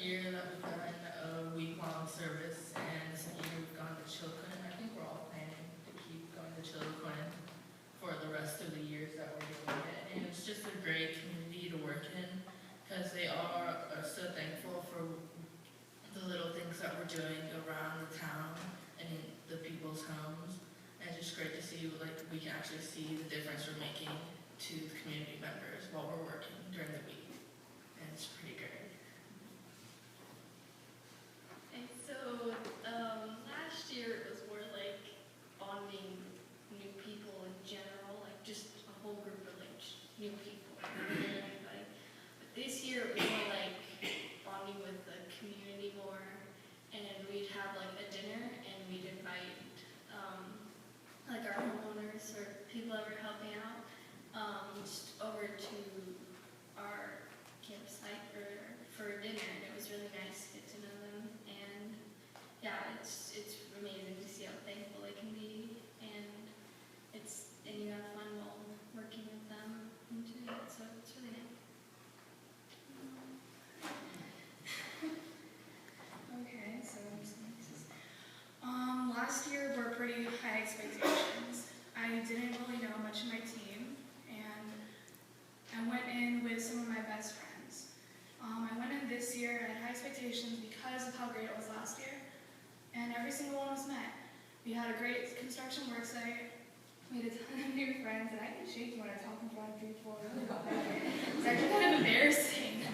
year that we've done a week-long service, and the second year we've gone to Chiloquin. I think we're all planning to keep going to Chiloquin for the rest of the years that we're doing it. And it's just a great community to work in because they are so thankful for the little things that we're doing around the town and in the people's homes. And it's just great to see, like, we can actually see the difference we're making to the community members while we're working during the week. And it's pretty great. And so last year it was more like bonding new people in general, like just a whole group of like new people, everybody. But this year it was more like bonding with the community more, and we'd have like a dinner and we'd invite like our homeowners or people that were helping out just over to our campsite for dinner, and it was really nice to get to know them. And yeah, it's amazing to see how thankful they can be, and you have fun while working with them and doing it, so it's really nice. Okay, so last year were pretty high expectations. I didn't really know much of my team, and I went in with some of my best friends. I went in this year at high expectations because of how great it was last year, and every single one was met. We had a great construction work site. We had a ton of new friends, and I get shaky when I talk in front of people. It's actually kind of embarrassing,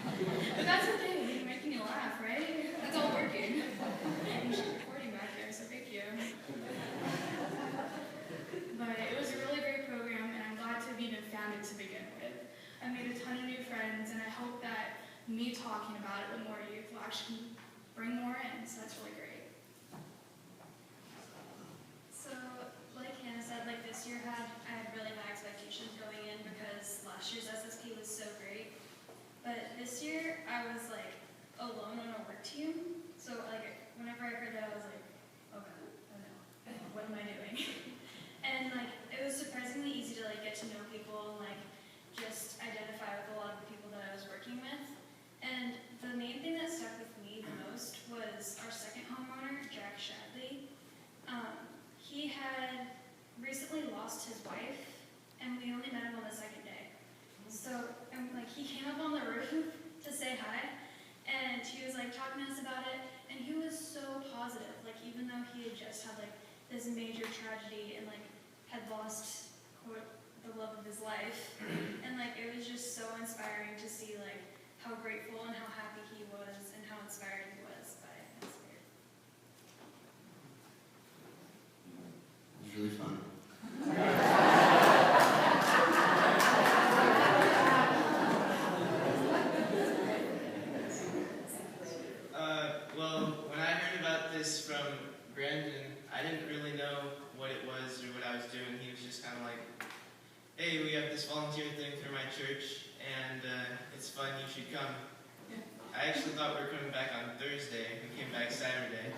but that's okay. You're making me laugh, right? That's all working. I'm just recording back there, so thank you. But it was a really great program, and I'm glad to have even found it to begin with. I made a ton of new friends, and I hope that me talking about it with more youth will actually bring more in, so that's really great. So, like Hannah said, like this year I had really high expectations going in because last year's SSP was so great. But this year I was like alone on a work team. So like whenever I heard that I was like, oh god, oh no, what am I doing? And like it was surprisingly easy to like get to know people and like just identify with a lot of the people that I was working with. And the main thing that stuck with me the most was our second homeowner, Jack Shadley. He had recently lost his wife, and we only met him on the second day. So, and like he came up on the roof to say hi, and he was like talking to us about it, and he was so positive. Like even though he had just had like this major tragedy and like had lost the love of his life, and like it was just so inspiring to see like how grateful and how happy he was and how inspired he was by his spirit. It was really fun. Well, when I heard about this from Brandon, I didn't really know what it was or what I was doing. He was just kind of like, hey, we have this volunteer thing for my church, and it's fun, you should come. I actually thought we were coming back on Thursday. We came back Saturday.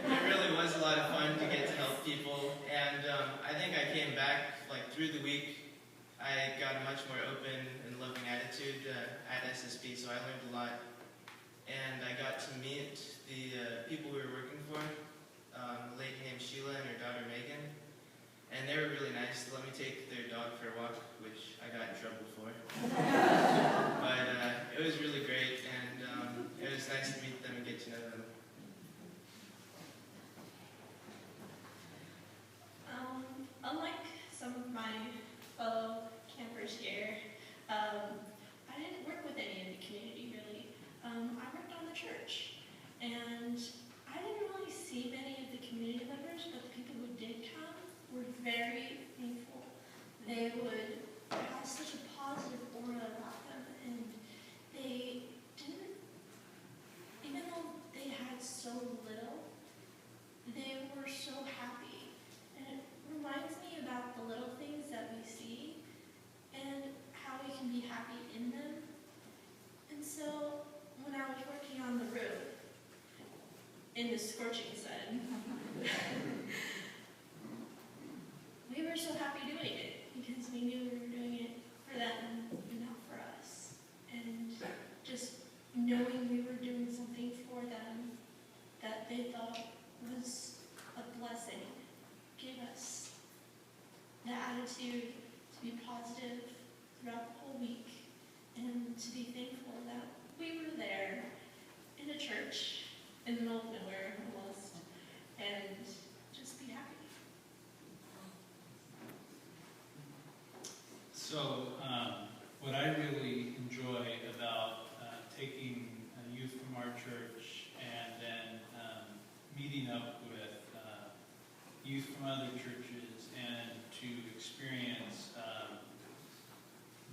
It really was a lot of fun to get to help people, and I think I came back like through the week. I got a much more open and loving attitude at SSP, so I learned a lot. And I got to meet the people we were working for, a lady named Sheila and her daughter Megan. And they were really nice. They let me take their dog for a walk, which I got in trouble for. But it was really great, and it was nice to meet them and get to know them. Unlike some of my fellow campers here, I didn't work with any of the community really. I worked on the church, and I didn't really see many of the community members, but the people who did come were very thankful. They would have such a positive aura about them, and they didn't, even though they had so little, they were so happy. And it reminds me about the little things that we see and how we can be happy in them. And so when I was working on the roof in the scorching sun, we were so happy doing it because we knew we were doing it for them and not for us. And to be thankful that we were there in a church in the middle of nowhere almost, and just be happy. So, what I really enjoy about taking youth from our church and then meeting up with youth from other churches and to experience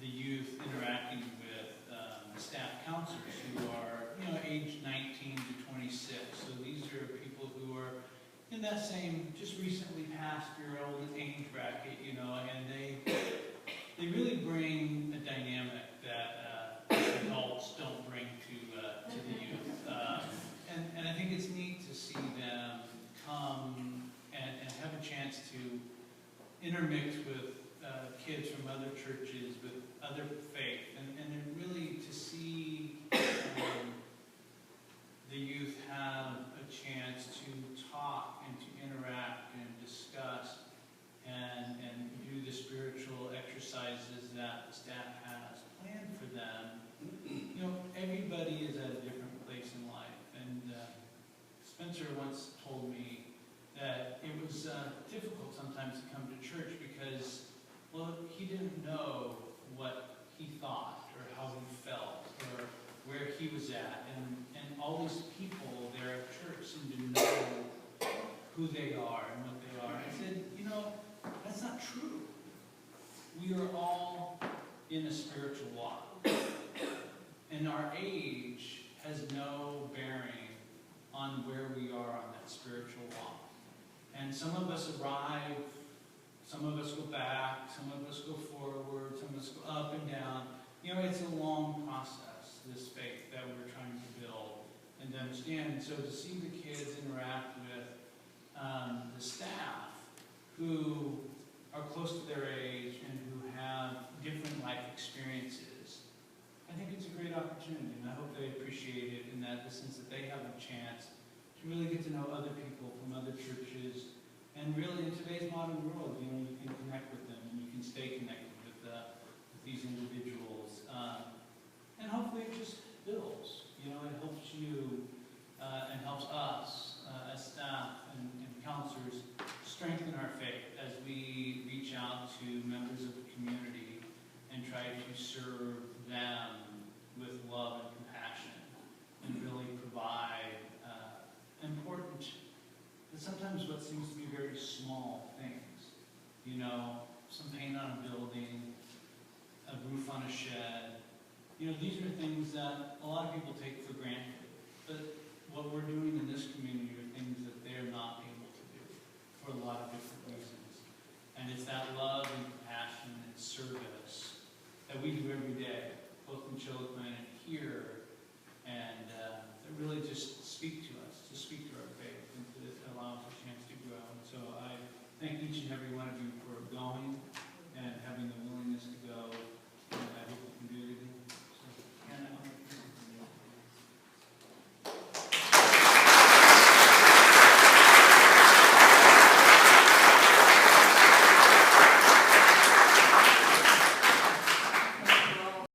the youth interacting with staff counselors who are, age 19 to 26. So these are people who are in that same, just recently past your old age bracket, and they really bring a dynamic that adults don't bring to the youth. And I think it's neat to see them come and have a chance to intermix with kids from other churches, with other faith, and then really to see the youth have a chance to talk and to interact and discuss and do the spiritual exercises that the staff has planned for them. Everybody is at a different place in life, and Spencer once told me that it was difficult sometimes to come to church because, well, he didn't know what he thought or how he felt or where he was at, and all these people there at church seem to know who they are and what they are. I said, that's not true. We are all in a spiritual walk. And our age has no bearing on where we are on that spiritual walk. And some of us arrive, some of us go back, some of us go forward, some of us go up and down. It's a long process, this faith that we're trying to build and to understand. And so to see the kids interact with the staff who are close to their age and who have different life experiences, I think it's a great opportunity, and I hope they appreciate it in the sense that they have a chance to really get to know other people from other churches. And really, in today's modern world, you can connect with them and you can stay connected with these individuals. And hopefully it just builds. It helps you and helps us as staff and counselors strengthen our faith as we reach out to members of the community and try to serve them with love and compassion and really provide important, but sometimes what seems to be very small things. Some paint on a building, a roof on a shed. These are things that a lot of people take for granted. But what we're doing in this community are things that they're not able to do for a lot of different reasons. And it's that love and compassion and service that we do every day, both in Chiloquin and here, and that really just speak to us, to speak to our faith, and to allow us a chance to grow. And so I thank each and every one of you for going and having the willingness to go